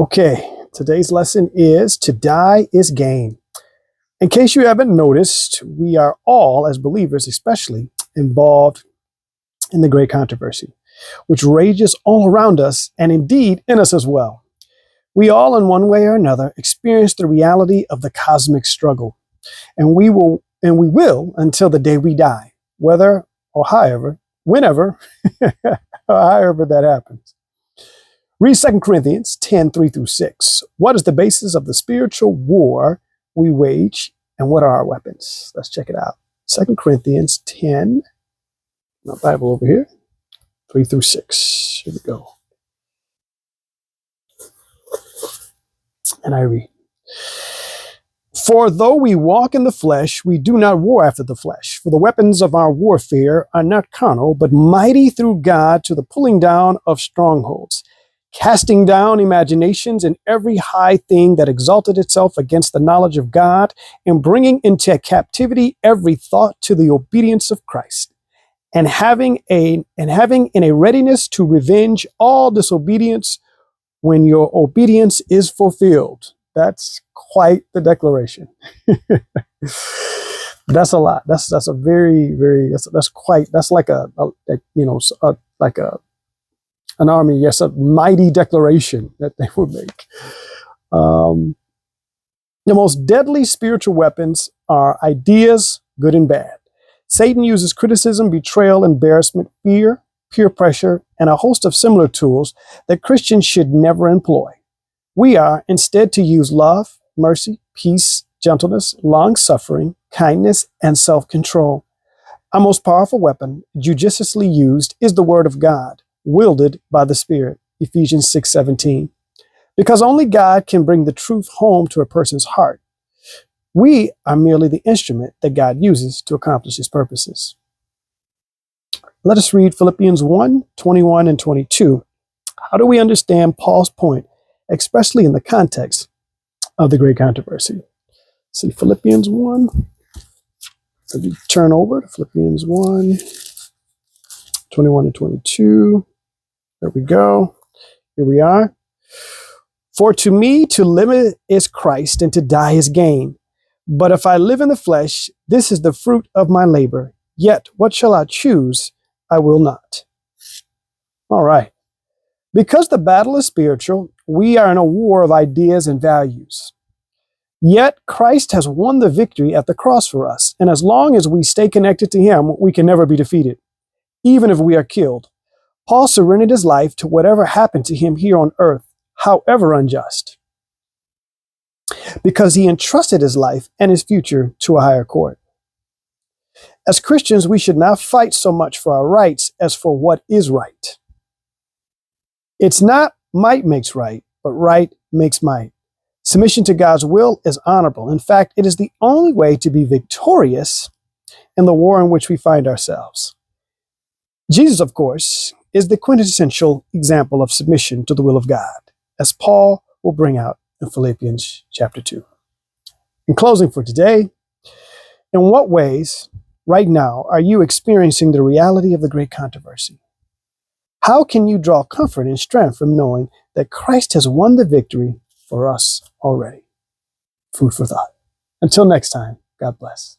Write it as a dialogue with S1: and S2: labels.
S1: Okay, today's lesson is to die is gain. In case you haven't noticed, we are all, as believers especially, involved in the great controversy, which rages all around us and indeed in us as well. We all, in one way or another, experience the reality of the cosmic struggle, and we will until the day we die, whether or however, whenever, or however that happens. Read 2 Corinthians 10:3-6. What is the basis of the spiritual war we wage, and what are our weapons? Let's check it out. 2 Corinthians 10, my Bible over here, 3-6. Here we go. And I read, "For though we walk in the flesh, we do not war after the flesh. For the weapons of our warfare are not carnal, but mighty through God to the pulling down of strongholds, casting down imaginations and every high thing that exalted itself against the knowledge of God, and bringing into captivity every thought to the obedience of Christ, and having in a readiness to revenge all disobedience when your obedience is fulfilled." That's quite the declaration. That's a lot. That's a very, very, that's like an army. Yes, a mighty declaration that they would make. The most deadly spiritual weapons are ideas, good and bad. Satan uses criticism, betrayal, embarrassment, fear, peer pressure, and a host of similar tools that Christians should never employ. We are instead to use love, mercy, peace, gentleness, long-suffering, kindness, and self-control. Our most powerful weapon, judiciously used, is the Word of God, wielded by the Spirit, Ephesians 6:17. Because only God can bring the truth home to a person's heart. We are merely the instrument that God uses to accomplish His purposes. Let us read Philippians 1:21 and 22. How do we understand Paul's point, especially in the context of the great controversy? See Philippians 1. Let me turn over to Philippians 1:21 and 22. There we go. Here we are. "For to me to live is Christ, and to die is gain. But if I live in the flesh, this is the fruit of my labor. Yet what shall I choose? I will not." All right. Because the battle is spiritual, we are in a war of ideas and values. Yet Christ has won the victory at the cross for us, and as long as we stay connected to Him, we can never be defeated, even if we are killed. Paul surrendered his life to whatever happened to him here on earth, however unjust, because he entrusted his life and his future to a higher court. As Christians, we should not fight so much for our rights as for what is right. It's not might makes right, but right makes might. Submission to God's will is honorable. In fact, it is the only way to be victorious in the war in which we find ourselves. Jesus, of course, is the quintessential example of submission to the will of God, as Paul will bring out in Philippians chapter 2. In closing for today, in what ways right now are you experiencing the reality of the great controversy? How can you draw comfort and strength from knowing that Christ has won the victory for us already? Food for thought. Until next time, God bless.